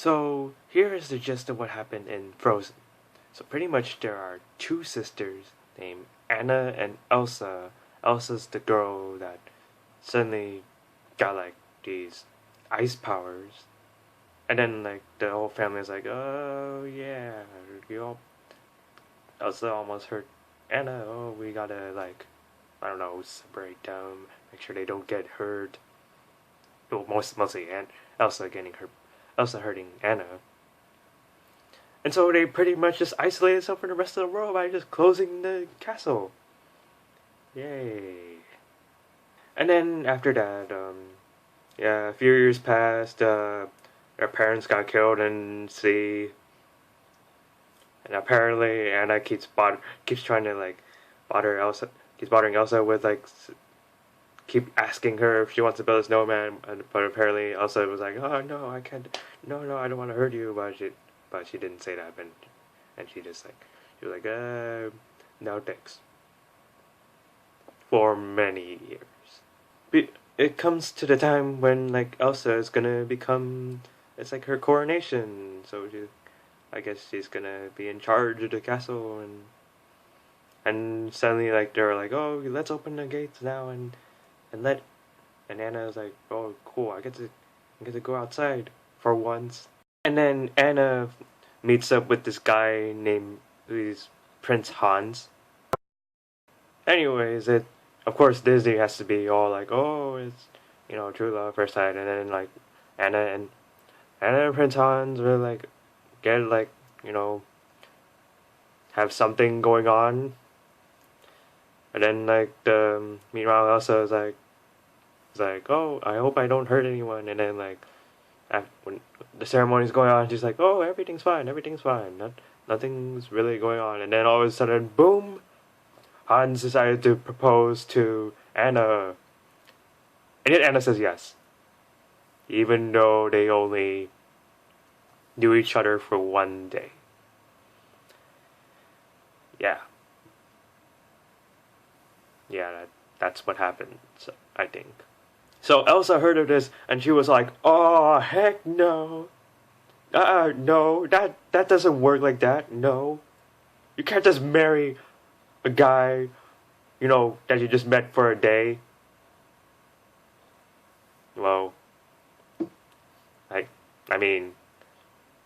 So here is the gist of what happened in Frozen. So pretty much there are two sisters named Anna and Elsa. Elsa's the girl that suddenly got like these ice powers. And then like the whole family is like, oh yeah, you all Elsa almost hurt Anna. Oh, we gotta like, I don't know, separate them, make sure they don't get hurt. Well, mostly Elsa getting hurt, Elsa hurting Anna. And so they pretty much just isolated themselves from the rest of the world by just closing the castle. Yay. And then after that, yeah, a few years passed, their parents got killed in the sea. And apparently Anna keeps trying to like bother Elsa, keeps bothering Elsa with like keep asking her if she wants to build a snowman, but apparently Elsa was like, oh no, I can't, no, I don't want to hurt you, but she didn't say that, and she just like, she was like, no thanks. For many years. It comes to the time when like Elsa is gonna become, it's like her coronation, so I guess she's gonna be in charge of the castle, and suddenly like they're like, oh, let's open the gates now and let, and Anna's like, oh cool, I get to go outside for once. And then Anna meets up with this guy named who's Prince Hans. Anyways, it of course Disney has to be all like, oh, it's true love first sight, and then like Anna and Anna and Prince Hans will like get like have something going on, and then like the meanwhile Elsa is like, oh, I hope I don't hurt anyone, and then like when the ceremony's going on, she's like, oh, everything's fine, nothing's really going on, and then all of a sudden, boom, Hans decided to propose to Anna, and yet Anna says yes, even though they only knew each other for one day. Yeah, that's what happened. So, I think. So Elsa heard of this and she was like, "Oh heck no, no, that doesn't work like that. No, you can't just marry a guy, that you just met for a day." Well, I mean,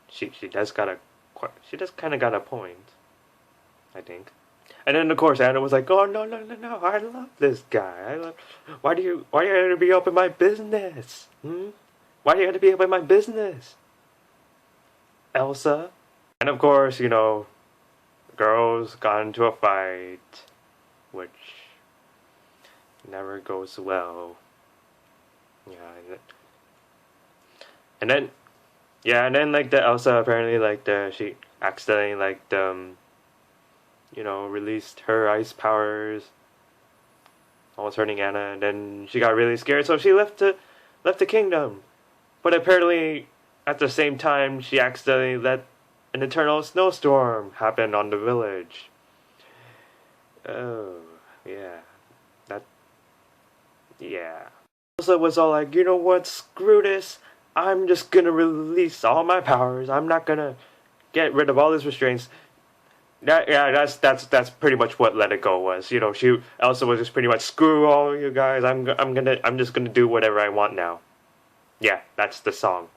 she does she does kind of got a point, I think. And then of course Anna was like, "Oh no, I love this guy. Why do you have to be up in my business? Hmm? Why do you have to be up in my business, Elsa?" And of course, girls got into a fight, which never goes well. Yeah, and then like the Elsa apparently like she accidentally like released her ice powers, almost hurting Anna, and then she got really scared, so she left the kingdom. But apparently, at the same time, she accidentally let an eternal snowstorm happen on the village. Oh, yeah, that, yeah. Elsa was all like, you know what? Screw this. I'm just gonna release all my powers. I'm not gonna get rid of all these restraints. That's pretty much what Let It Go was. Elsa was just pretty much, screw all you guys. I'm just gonna do whatever I want now. Yeah, that's the song.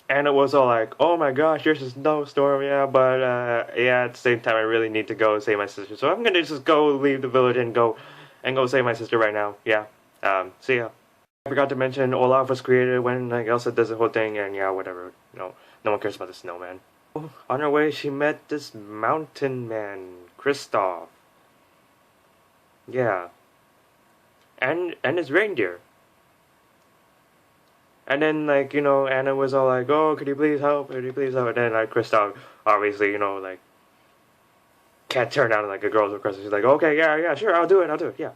And it was all like, oh my gosh, there's a snowstorm, yeah, but yeah, at the same time I really need to go save my sister. So I'm gonna just go leave the village and go save my sister right now. Yeah. See ya. I forgot to mention Olaf was created when like Elsa does the whole thing, and yeah, whatever. No one cares about the snowman. On her way, she met this mountain man, Kristoff. Yeah. And his reindeer. And then, like, Anna was all like, oh, could you please help? Could you please help? And then, like, Kristoff, obviously, like, can't turn out like a girl's request. She's like, okay, yeah, sure, I'll do it, yeah.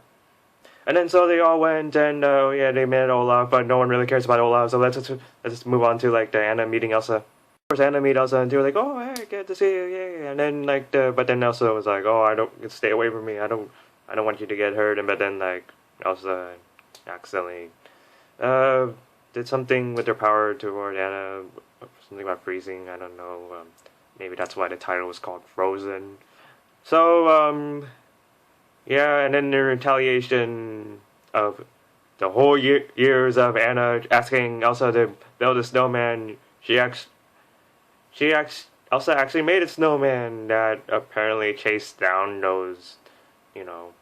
And then so they all went, and yeah, they met Olaf, but no one really cares about Olaf, so let's just move on to, like, the Anna meeting Elsa. Course, Anna meet Elsa, and they were like, "Oh, hey, good to see you, yeah." And then but then Elsa was like, "Oh, I don't stay away from me. I don't want you to get hurt." And but then like Elsa accidentally did something with her power toward Anna, something about freezing. I don't know. Maybe that's why the title was called Frozen. So yeah, and then in retaliation of the whole years of Anna asking Elsa to build a snowman, Elsa actually made a snowman that apparently chased down those, you know,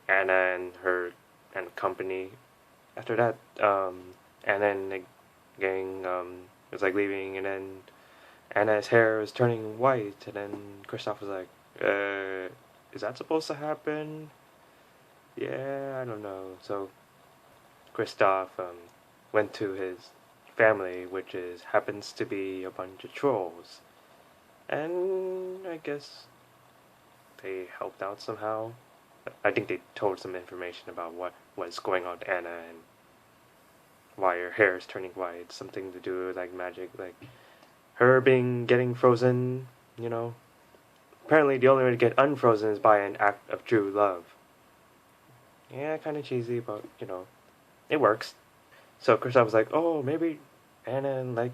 Anna and her and company. After that, and then the gang was like leaving, and then Anna's hair was turning white, and then Kristoff was like, is that supposed to happen? Yeah, I don't know. So Kristoff went to his family, which is happens to be a bunch of trolls, and I guess they helped out somehow. I think they told some information about what was going on to Anna and why her hair is turning white. Something to do with like magic, like her getting frozen. You know, apparently the only way to get unfrozen is by an act of true love. Yeah, kind of cheesy, but you know, it works. So Kristoff was like, oh, maybe Anna like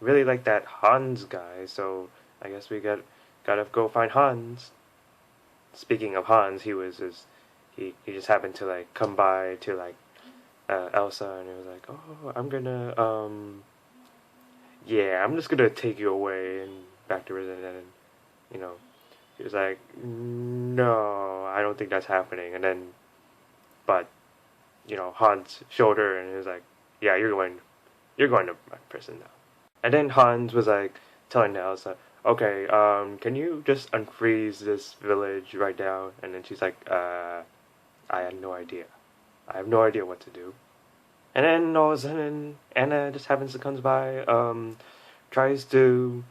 really like that Hans guy. So I guess we gotta go find Hans. Speaking of Hans, he just happened to like come by to like Elsa, and he was like, oh, I'm just gonna take you away and back to Resident, and you know, he was like, no, I don't think that's happening, and then, but, you know, Hans showed her, and he was like, yeah, you're going to prison now, and then Hans was like telling Elsa, okay, can you just unfreeze this village right now, and then she's like, I had no idea. I have no idea what to do. And then all of a sudden, Anna just happens to comes by, tries to,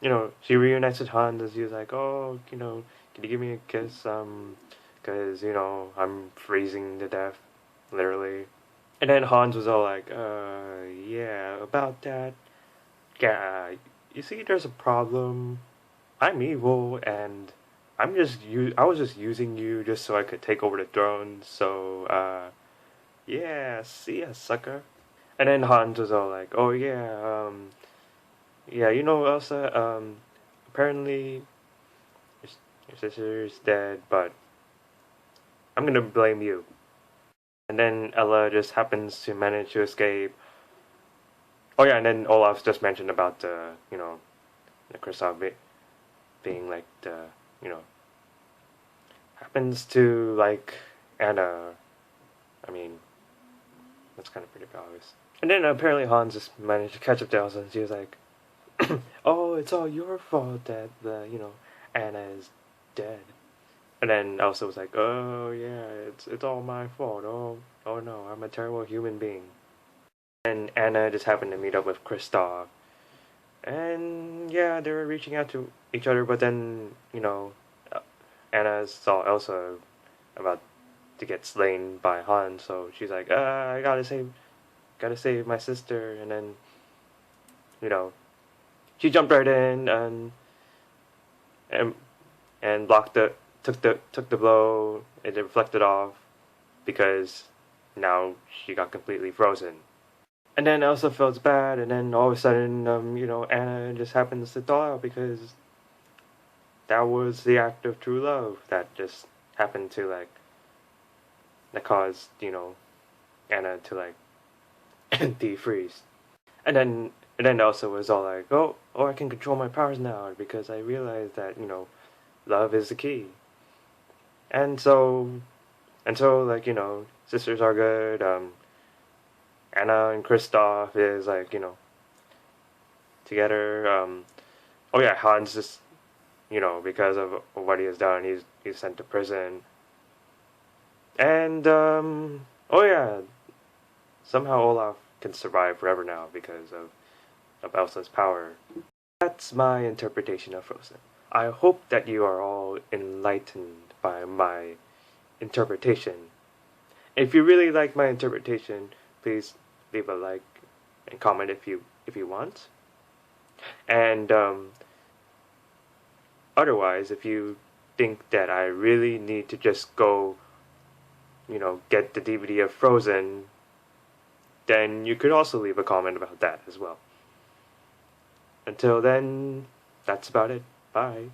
you know, she reunites with Hans, and she's like, oh, you know, can you give me a kiss, cause, you know, I'm freezing to death, literally. And then Hans was all like, yeah, about that, yeah, you see, there's a problem. I'm evil, and I was just using you just so I could take over the throne, so, yeah, see ya, sucker. And then Hans was all like, oh yeah, yeah, you know, Elsa, apparently your, your sister's dead, but I'm gonna blame you. And then Ella just happens to manage to escape. Oh yeah, and then Olaf just mentioned about the, you know, the Kristoff being like the, you know, happens to like Anna. I mean, that's kind of pretty obvious. And then apparently Hans just managed to catch up to Elsa, and she was like, "Oh, it's all your fault that you know, Anna is dead." And then Elsa was like, "Oh yeah, it's all my fault. Oh no, I'm a terrible human being." And Anna just happened to meet up with Kristoff, and yeah, they were reaching out to each other. But then you know, Anna saw Elsa about to get slain by Hans, so she's like, I gotta save my sister." And then you know, she jumped right in and blocked the took the blow. It reflected off because now she got completely frozen. And then Elsa feels bad, and then all of a sudden, you know, Anna just happens to thaw out because that was the act of true love that just happened to like that caused, you know, Anna to like defreeze. And then Elsa was all like, oh, I can control my powers now because I realized that, you know, love is the key. And so like, you know, sisters are good. Anna and Kristoff is like, you know, together. Oh yeah, Hans just, you know, because of what he has done, he's sent to prison. And oh yeah, somehow Olaf can survive forever now because of Elsa's power. That's my interpretation of Frozen. I hope that you are all enlightened by my interpretation. If you really like my interpretation, please leave a like and comment if you want. And otherwise, if you think that I really need to just go, you know, get the DVD of Frozen, then you could also leave a comment about that as well. Until then, that's about it. Bye.